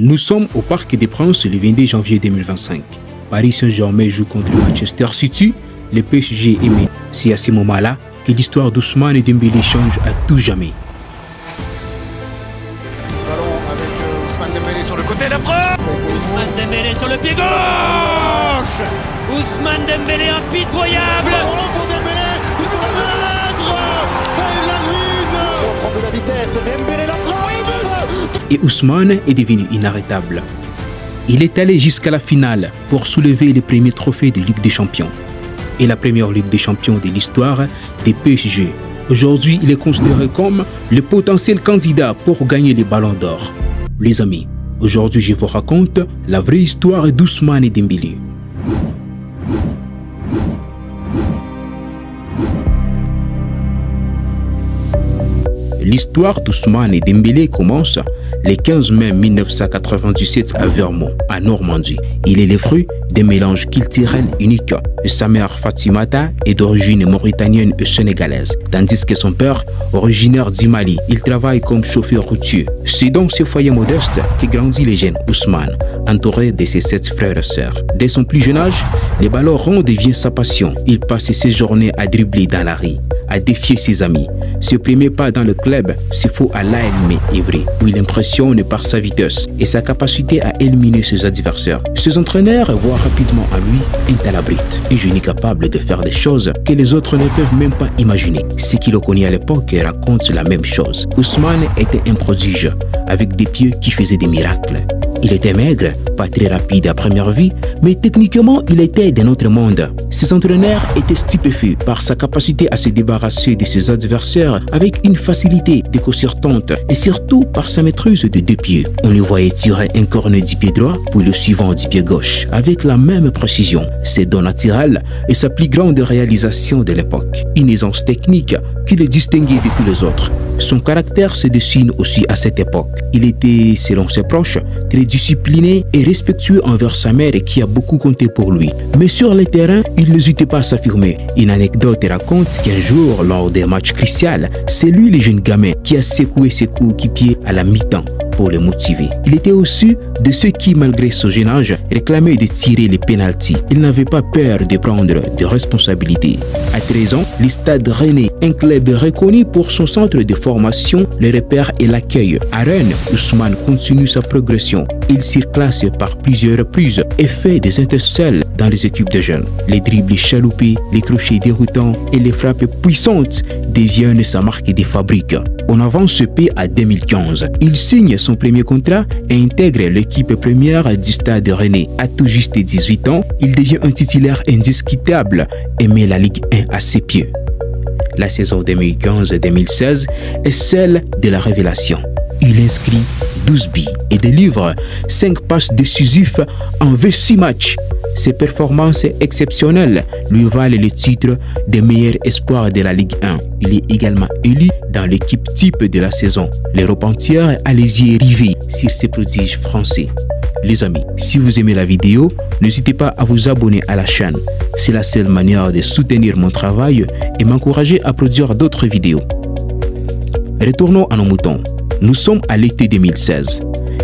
Nous sommes au Parc des Princes le 22 janvier 2025. Paris Saint-Germain joue contre Manchester City, le PSG est mené. C'est à ce moment-là que l'histoire d'Ousmane Dembélé change à tout jamais. Ballon avec Ousmane Dembélé sur le côté, la frappe. Ousmane Dembélé sur le pied gauche. Ousmane Dembélé impitoyable. Ballon pour Dembélé, il faut le mettre. Et il la mise. On prend de la vitesse, Dembélé la frappe. Et Ousmane est devenu inarrêtable. Il est allé jusqu'à la finale pour soulever le premier trophée de Ligue des Champions et la première Ligue des Champions de l'histoire des PSG. Aujourd'hui, il est considéré comme le potentiel candidat pour gagner les ballons d'or. Les amis, aujourd'hui je vous raconte la vraie histoire d'Ousmane Dembélé. L'histoire d'Ousmane Dembélé commence le 15 mai 1997 à Vermont, en Normandie. Il est le fruit d'un mélange culturel unique. Sa mère Fatimata est d'origine mauritanienne et sénégalaise, tandis que son père, originaire du Mali, il travaille comme chauffeur routier. C'est dans ce foyer modeste que grandit le jeune Ousmane, entouré de ses 7 frères et sœurs. Dès son plus jeune âge, les ballons ronds devient sa passion. Il passe ses journées à dribbler dans la rue, à défier ses amis. Ce premier pas dans le club se fait à l'AM Évry, où il impressionne par sa vitesse et sa capacité à éliminer ses adversaires. Ses entraîneurs voient rapidement en lui un talent brut, un génie capable de faire des choses que les autres ne peuvent même pas imaginer. Ceux qui le connaissent à l'époque racontent la même chose. Ousmane était un prodige, avec des pieds qui faisaient des miracles. Il était maigre, pas très rapide à première vue, mais techniquement, il était d'un autre monde. Ses entraîneurs étaient stupéfaits par sa capacité à se débarrasser de ses adversaires avec une facilité déconcertante et surtout par sa maîtrise de 2 pieds. On le voyait tirer un corner du pied droit puis le suivant du pied gauche avec la même précision. Ses dons naturels et sa plus grande réalisation de l'époque. Une aisance technique qui le distinguait de tous les autres. Son caractère se dessine aussi à cette époque. Il était, selon ses proches, très discipliné et respectueux envers sa mère qui a beaucoup compté pour lui. Mais sur le terrain, il n'hésitait pas à s'affirmer. Une anecdote raconte qu'un jour, lors des matchs cruciaux, c'est lui le jeune gamin qui a secoué ses coéquipiers à la mi-temps pour les motiver. Il était aussi de ceux qui, malgré son jeune âge, réclamaient de tirer les pénaltys. Il n'avait pas peur de prendre des responsabilités. À 13 ans, le Stade Rennais, un club reconnu pour son centre de formation, le repère et l'accueil. À Rennes, Ousmane continue sa progression. Il surclasse par plusieurs reprises et fait des intercelles dans les équipes de jeunes. Les dribbles chaloupés, les crochets déroutants et les frappes puissantes deviennent sa marque de fabrique. On avance ce pays à 2015. Il signe son premier contrat et intègre l'équipe première du Stade Rennais. À tout juste 18 ans, il devient un titulaire indiscutable et met la Ligue 1 à ses pieds. La saison 2015-2016 est celle de la révélation. Il inscrit 12 buts et délivre 5 passes décisives en 26 matchs. Ses performances exceptionnelles lui valent le titre de meilleur espoir de la Ligue 1. Il est également élu dans l'équipe type de la saison. L'Europe entière a les yeux rivés sur ces prodiges français. Les amis, si vous aimez la vidéo, n'hésitez pas à vous abonner à la chaîne. C'est la seule manière de soutenir mon travail et m'encourager à produire d'autres vidéos. Retournons à nos moutons. Nous sommes à l'été 2016.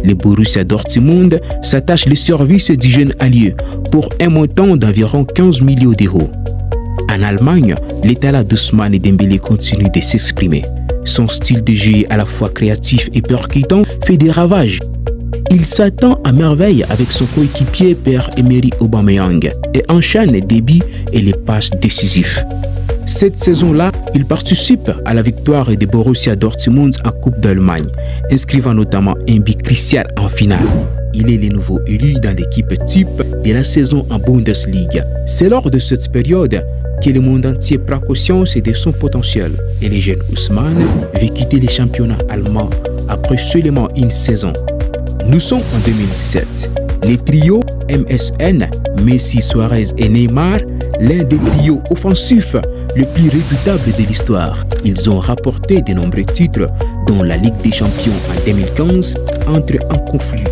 Le Borussia Dortmund s'attache le service du jeune allié pour un montant d'environ 15 millions d'euros. En Allemagne, le talent d'Ousmane Dembélé continue de s'exprimer. Son style de jeu à la fois créatif et percutant fait des ravages. Il s'attend à merveille avec son coéquipier Pierre-Emerick Aubameyang et enchaîne des buts et les passes décisives. Cette saison-là, il participe à la victoire de Borussia Dortmund en Coupe d'Allemagne, inscrivant notamment un but crucial en finale. Il est le nouveau élu dans l'équipe type de la saison en Bundesliga. C'est lors de cette période que le monde entier prend conscience de son potentiel. Et le jeune Ousmane veut quitter le championnat allemand après seulement une saison. Nous sommes en 2017. Les trios MSN, Messi, Suarez et Neymar, l'un des trios offensifs les plus redoutables de l'histoire. Ils ont rapporté de nombreux titres, dont la Ligue des Champions en 2015, entre en conflit.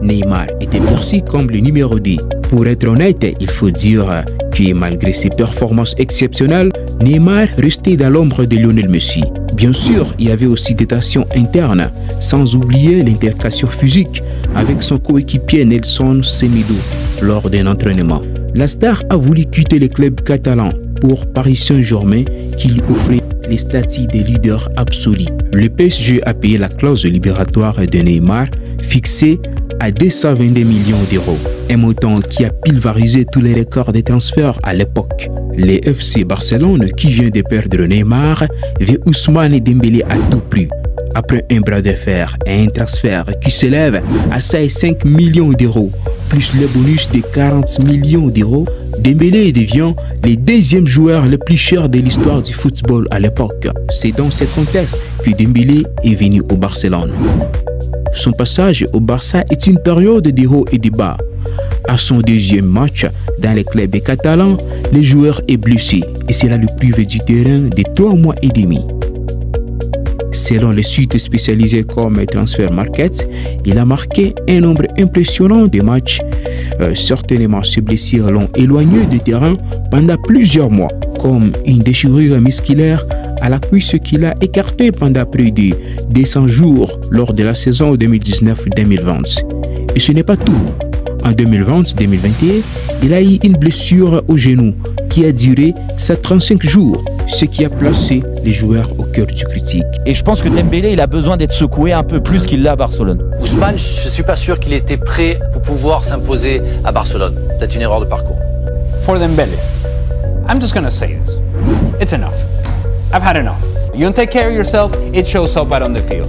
Neymar était perçu comme le numéro 10. Pour être honnête, il faut dire Puis malgré ses performances exceptionnelles, Neymar restait dans l'ombre de Lionel Messi. Bien sûr, il y avait aussi des tensions internes, sans oublier l'intercation physique avec son coéquipier Nelson Semedo lors d'un entraînement. La star a voulu quitter le club catalan pour Paris Saint-Germain qui lui offrait les statuts de leader absolu. Le PSG a payé la clause libératoire de Neymar fixée à 222 millions d'euros, un montant qui a pulvérisé tous les records des transferts à l'époque. Le FC Barcelone, qui vient de perdre Neymar, veut Ousmane Dembélé à tout prix. Après un bras de fer et un transfert qui s'élève à 5 millions d'euros, plus le bonus de 40 millions d'euros, Dembélé devient le deuxième joueur le plus cher de l'histoire du football à l'époque. C'est dans ce contexte que Dembélé est venu au Barcelone. Son passage au Barça est une période de hauts et de bas. À son deuxième match dans le club catalan, le joueur est blessé et cela lui prive du terrain de 3 mois et demi. Selon les sites spécialisés comme Transfer Market, il a marqué un nombre impressionnant de matchs. Certainement, ses blessures l'ont éloigné du terrain pendant plusieurs mois, comme une déchirure musculaire à la cuisse qu'il a écartée pendant près de 200 jours lors de la saison 2019-2020. Et ce n'est pas tout. En 2020-2021, il a eu une blessure au genou qui a duré 35 jours, ce qui a placé les joueurs au cœur du critique. Et je pense que Dembélé, il a besoin d'être secoué un peu plus qu'il l'a à Barcelone. Ousmane, je ne suis pas sûr qu'il était prêt pour pouvoir s'imposer à Barcelone. Peut-être une erreur de parcours. For Dembélé, I'm just gonna say this. It's enough. I've had enough. You don't take care of yourself, it shows up out on the field.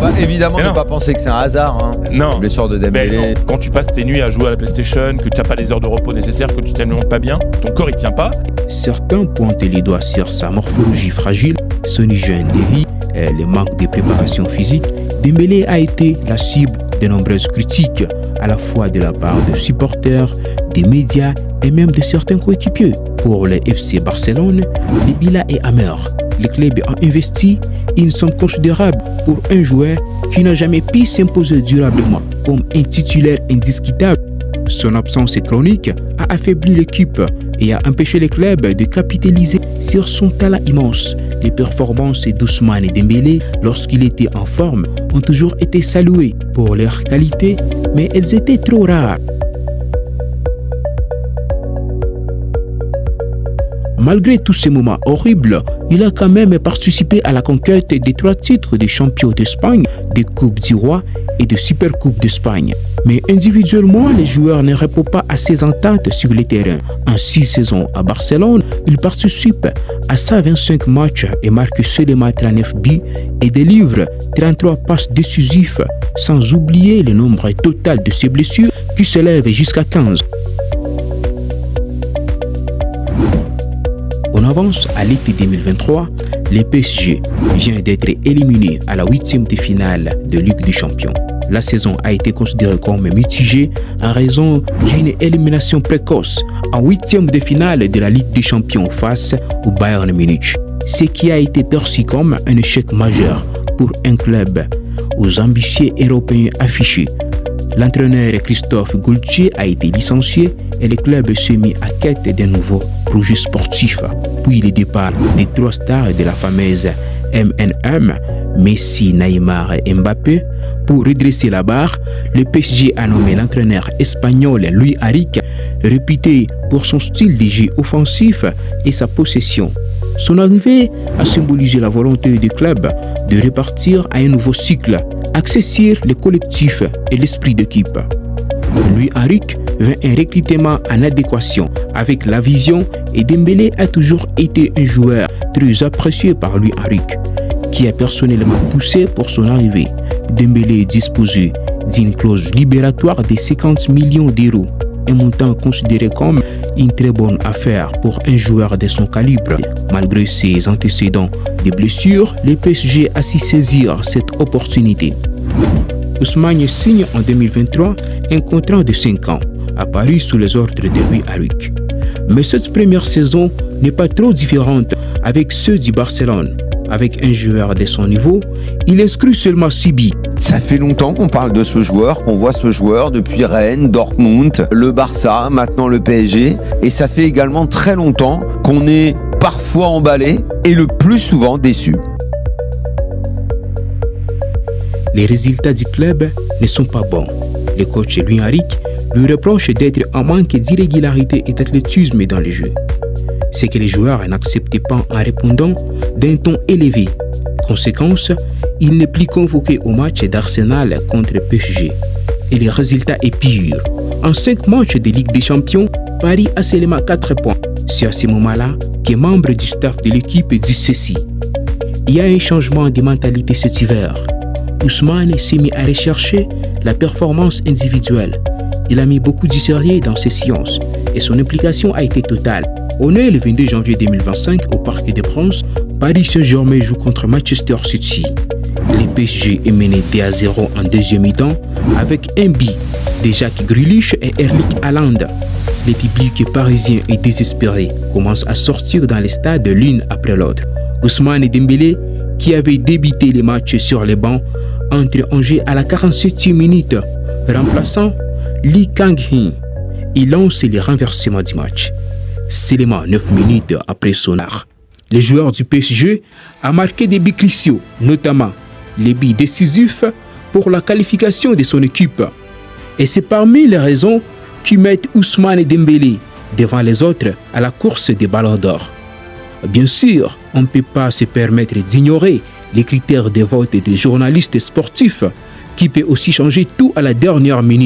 Bah, évidemment, ne pas penser que c'est un hasard. Non. Blessure de Dembélé. Quand tu passes tes nuits à jouer à la PlayStation, que tu n'as pas les heures de repos nécessaires, que tu t'aimes pas bien, ton corps il tient pas. Certains pointent les doigts sur sa morphologie fragile, son hygiène de vie, le manque de préparation physique. Dembélé a été la cible de nombreuses critiques, à la fois de la part des supporters, des médias et même de certains coéquipiers. Pour le FC Barcelone, le bilan est amer. Le club a investi une somme considérable pour un joueur qui n'a jamais pu s'imposer durablement comme un titulaire indiscutable. Son absence chronique a affaibli l'équipe et a empêché le club de capitaliser sur son talent immense. Les performances d'Ousmane Dembélé, lorsqu'il était en forme, ont toujours été saluées pour leur qualité, mais elles étaient trop rares. Malgré tous ces moments horribles, il a quand même participé à la conquête des 3 titres de champion d'Espagne, des Coupes du Roi et de Supercoupe d'Espagne. Mais individuellement, les joueurs ne répondent pas à ces ententes sur le terrain. En 6 saisons à Barcelone, il participe à 125 matchs et marque seulement 39 buts et délivre 33 passes décisives, sans oublier le nombre total de ses blessures qui s'élève jusqu'à 15. On avance à l'été 2023, le PSG vient d'être éliminé à la 8e de finale de Ligue des Champions. La saison a été considérée comme mitigée en raison d'une élimination précoce en 8e de finale de la Ligue des Champions face au Bayern Munich, ce qui a été perçu comme un échec majeur pour un club aux ambitions européennes affichées. L'entraîneur Christophe Galtier a été licencié et le club s'est mis à quête d'un nouveau projet sportif. Puis le départ des 3 stars de la fameuse MNM, Messi, Neymar et Mbappé. Pour redresser la barre, le PSG a nommé l'entraîneur espagnol Luis Enrique, réputé pour son style de jeu offensif et sa possession. Son arrivée a symbolisé la volonté du club de repartir à un nouveau cycle, axé sur le collectif et l'esprit d'équipe. Luis Enrique veut un recrutement en adéquation avec la vision et Dembélé a toujours été un joueur très apprécié par Luis Enrique, qui a personnellement poussé pour son arrivée. Dembélé est disposé d'une clause libératoire de 50 millions d'euros, un montant considéré comme une très bonne affaire pour un joueur de son calibre. Malgré ses antécédents de blessures, le PSG a su saisir cette opportunité. Ousmane signe en 2023 un contrat de 5 ans à Paris sous les ordres de Luis Enrique. Mais cette première saison n'est pas trop différente avec ceux du Barcelone. Avec un joueur de son niveau, il inscrit seulement 6 buts. Ça fait longtemps qu'on parle de ce joueur, qu'on voit ce joueur depuis Rennes, Dortmund, le Barça, maintenant le PSG. Et ça fait également très longtemps qu'on est parfois emballé et le plus souvent déçu. Les résultats du club ne sont pas bons. Le coach Luis Enrique lui reproche d'être en manque d'irrégularité et d'athlétisme dans le jeu. C'est que les joueurs n'acceptent pas en répondant d'un ton élevé. Conséquence, il n'est plus convoqué au match d'Arsenal contre PSG. Et le résultat est pire. En 5 matchs de Ligue des Champions, Paris a seulement 4 points. C'est à ce moment-là que membre du staff de l'équipe dit ceci. Il y a un changement de mentalité cet hiver. Ousmane s'est mis à rechercher la performance individuelle. Il a mis beaucoup de sérieux dans ses séances et son implication a été totale. On est le 22 janvier 2025 au Parc des Princes. Paris Saint-Germain joue contre Manchester City. Le PSG est mené 2-0 en deuxième mi-temps avec un but de Jack Grealish et Erling Haaland. Le public parisien est désespéré, commence à sortir dans les stades l'une après l'autre. Ousmane Dembélé, qui avait débuté les matchs sur les bancs, entre en jeu à la 47e minute, remplaçant Lee Kang-in. Il lance les renversements du match. Seulement 9 minutes après son art, le joueur du PSG a marqué des buts cruciaux, notamment les buts décisifs pour la qualification de son équipe. Et c'est parmi les raisons qui mettent Ousmane Dembélé devant les autres à la course des ballons d'or. Bien sûr, on ne peut pas se permettre d'ignorer les critères de vote des journalistes sportifs qui peut aussi changer tout à la dernière minute.